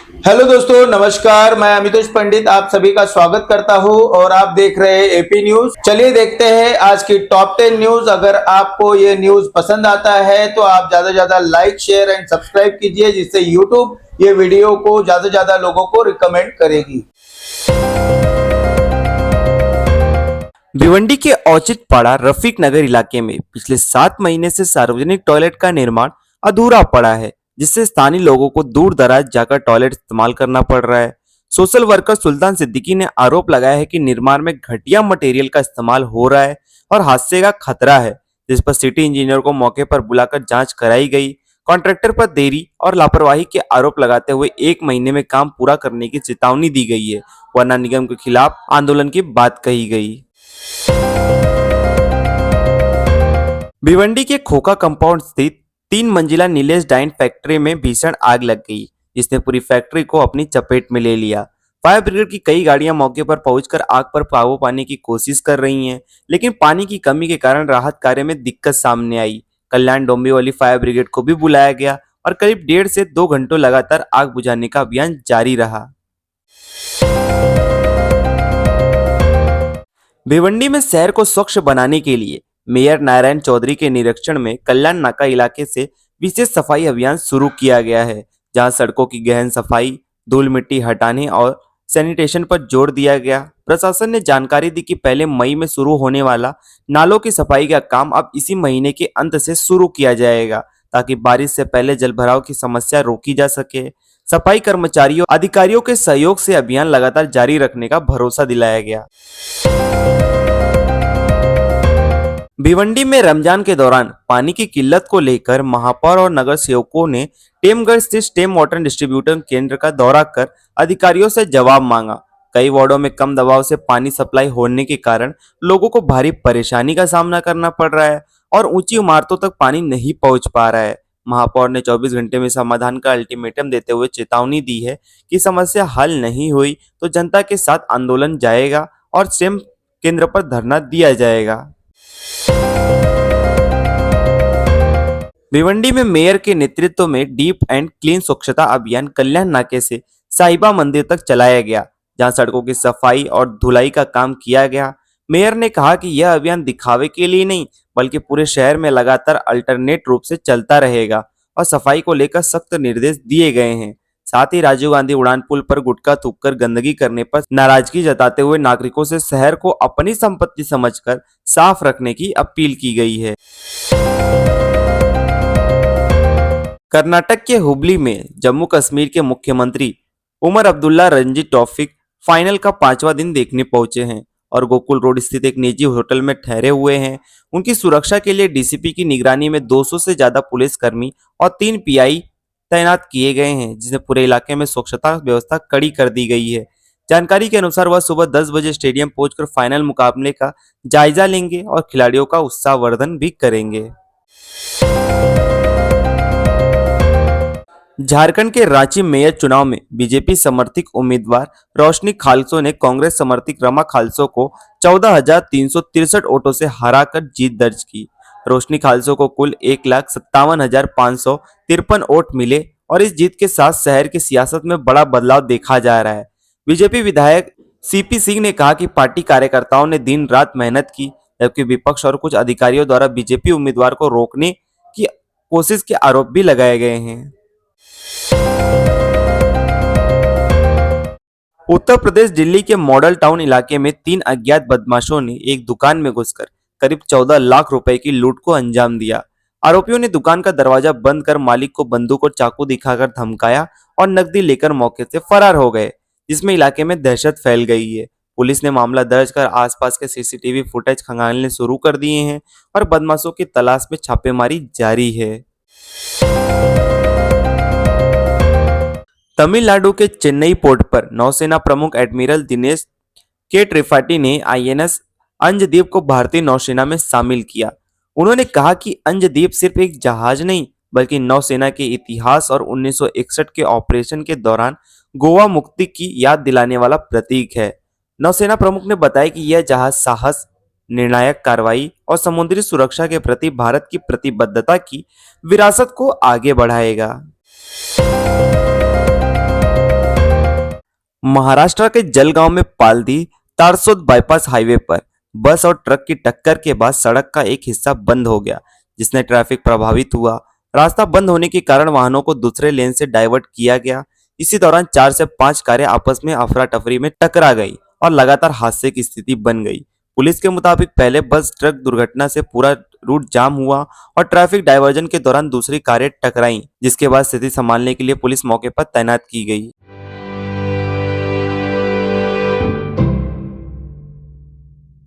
Hello दोस्तों, नमस्कार। मैं अमितोष पंडित आप सभी का स्वागत करता हूं और आप देख रहे हैं एपी न्यूज। चलिए देखते हैं आज की टॉप 10 न्यूज। अगर आपको ये न्यूज पसंद आता है तो आप ज्यादा से ज्यादा लाइक, शेयर एंड सब्सक्राइब कीजिए, जिससे यूट्यूब ये वीडियो को ज्यादा से ज्यादा लोगों को रिकमेंड करेगी। भिवंडी के औचित पाड़ा रफीक नगर इलाके में पिछले 7 महीने से सार्वजनिक टॉयलेट का निर्माण अधूरा पड़ा है, जिससे स्थानीय लोगों को दूर दराज जाकर टॉयलेट इस्तेमाल करना पड़ रहा है। सोशल वर्कर सुल्तान सिद्दीकी ने आरोप लगाया है कि निर्माण में घटिया मटेरियल का इस्तेमाल हो रहा है और हादसे का खतरा है, जिस पर सिटी इंजीनियर को मौके पर बुलाकर जांच कराई गई। कॉन्ट्रैक्टर पर देरी और लापरवाही के आरोप लगाते हुए 1 महीने में काम पूरा करने की चेतावनी दी गई है, वरना निगम के खिलाफ आंदोलन की बात कही गई। भिवंडी के खोखा कंपाउंड स्थित 3 मंजिला नीलेश डाइन फैक्ट्री में भीषण आग लग गई, जिसने पूरी फैक्ट्री को अपनी चपेट में ले लिया। फायर ब्रिगेड की कई गाड़ियां मौके पर पहुंचकर आग पर काबू पाने की कोशिश कर रही हैं, लेकिन पानी की कमी के कारण राहत कार्य में दिक्कत सामने आई। कल्याण डोंबिवली फायर ब्रिगेड को भी बुलाया गया और करीब 1.5 से 2 घंटों लगातार आग बुझाने का अभियान जारी रहा। भिवंडी में शहर को स्वच्छ बनाने के लिए मेयर नारायण चौधरी के निरीक्षण में कल्याण नाका इलाके से विशेष सफाई अभियान शुरू किया गया है, जहां सड़कों की गहन सफाई, धूल मिट्टी हटाने और सैनिटेशन पर जोर दिया गया। प्रशासन ने जानकारी दी कि पहले मई में शुरू होने वाला नालों की सफाई का काम अब इसी महीने के अंत से शुरू किया जाएगा, ताकि बारिश से पहले जलभराव की समस्या रोकी जा सके। सफाई कर्मचारियों अधिकारियों के सहयोग से अभियान लगातार जारी रखने का भरोसा दिलाया गया। भिवंडी में रमजान के दौरान पानी की किल्लत को लेकर महापौर और नगर सेवकों ने टेमगढ़ स्थित स्टेम वाटर डिस्ट्रीब्यूटर केंद्र का दौरा कर अधिकारियों से जवाब मांगा। कई वार्डों में कम दबाव से पानी सप्लाई होने के कारण लोगों को भारी परेशानी का सामना करना पड़ रहा है और ऊंची इमारतों तक पानी नहीं पहुंच पा रहा है। महापौर ने 24 घंटे में समाधान का अल्टीमेटम देते हुए चेतावनी दी है कि समस्या हल नहीं हुई तो जनता के साथ आंदोलन जाएगा और स्टेम केंद्र पर धरना दिया जाएगा। भिवंडी में मेयर के नेतृत्व में डीप एंड क्लीन स्वच्छता अभियान कल्याण नाके से साहिबा मंदिर तक चलाया गया, जहां सड़कों की सफाई और धुलाई का काम किया गया। मेयर ने कहा कि यह अभियान दिखावे के लिए नहीं, बल्कि पूरे शहर में लगातार अल्टरनेट रूप से चलता रहेगा और सफाई को लेकर सख्त निर्देश दिए गए हैं। साथ ही राजीव गांधी उड़ान पुल पर गुटखा थूककर गंदगी करने पर नाराजगी जताते हुए नागरिकों से शहर को अपनी संपत्ति समझकर साफ रखने की अपील की गई है। कर्नाटक के हुबली में जम्मू कश्मीर के मुख्यमंत्री उमर अब्दुल्ला रणजी टॉफिक फाइनल का 5वां दिन देखने पहुंचे हैं और गोकुल रोड स्थित एक निजी होटल में ठहरे हुए हैं। उनकी सुरक्षा के लिए डीसीपी की निगरानी में 200 से ज्यादा पुलिसकर्मी और 3 पीआई तैनात किए गए हैं, जिसमें पूरे इलाके में स्वच्छता व्यवस्था कड़ी कर दी गई है। जानकारी के अनुसार वह सुबह 10 बजे स्टेडियम पहुंचकर फाइनल मुकाबले का जायजा लेंगे और खिलाड़ियों का उत्साहवर्धन भी करेंगे। झारखंड के रांची मेयर चुनाव में बीजेपी समर्थित उम्मीदवार रोशनी खालसो ने कांग्रेस समर्थित रमा खालसो को 14,363 वोटों से हराकर जीत दर्ज की। रोशनी खालसो को कुल 1,57,553 वोट मिले और इस जीत के साथ शहर की सियासत में बड़ा बदलाव देखा जा रहा है। बीजेपी विधायक सीपी सिंह ने कहा कि पार्टी कार्यकर्ताओं ने दिन रात मेहनत की, जबकि विपक्ष और कुछ अधिकारियों द्वारा बीजेपी उम्मीदवार को रोकने की कोशिश के आरोप भी लगाए गए हैं। उत्तर प्रदेश दिल्ली के मॉडल टाउन इलाके में 3 अज्ञात बदमाशों ने एक दुकान में घुसकर करीब 14 लाख रुपए की लूट को अंजाम दिया। आरोपियों ने दुकान का दरवाजा बंद कर मालिक को बंदूक और चाकू दिखाकर धमकाया और नकदी लेकर मौके से फरार हो गए, जिसमें इलाके में दहशत फैल गई है। पुलिस ने मामला दर्ज कर आसपास के सीसीटीवी फुटेज खंगालने शुरू कर दिए हैं और बदमाशों की तलाश में छापेमारी जारी है। तमिलनाडु के चेन्नई पोर्ट पर नौसेना प्रमुख एडमिरल दिनेश के त्रिपाठी ने आईएनएस अंजदीप को भारतीय नौसेना में शामिल किया। उन्होंने कहा कि अंजदीप सिर्फ एक जहाज नहीं, बल्कि नौसेना के इतिहास और 1961 के ऑपरेशन के दौरान गोवा मुक्ति की याद दिलाने वाला प्रतीक है। नौसेना प्रमुख ने बताया कि यह जहाज साहस, निर्णायक कार्रवाई और समुद्री सुरक्षा के प्रति भारत की प्रतिबद्धता की विरासत को आगे बढ़ाएगा। महाराष्ट्र के जलगांव में पालदी तारसोद बाईपास हाईवे पर बस और ट्रक की टक्कर के बाद सड़क का एक हिस्सा बंद हो गया, जिसने ट्रैफिक प्रभावित हुआ। रास्ता बंद होने के कारण वाहनों को दूसरे लेन से डाइवर्ट किया गया। इसी दौरान 4 से 5 कारें आपस में अफरा तफरी में टकरा गई और लगातार हादसे की स्थिति बन गई। पुलिस के मुताबिक पहले बस ट्रक दुर्घटना से पूरा रूट जाम हुआ और ट्रैफिक डायवर्जन के दौरान दूसरी कारें टकराईं, जिसके बाद स्थिति संभालने के लिए पुलिस मौके पर तैनात की गई।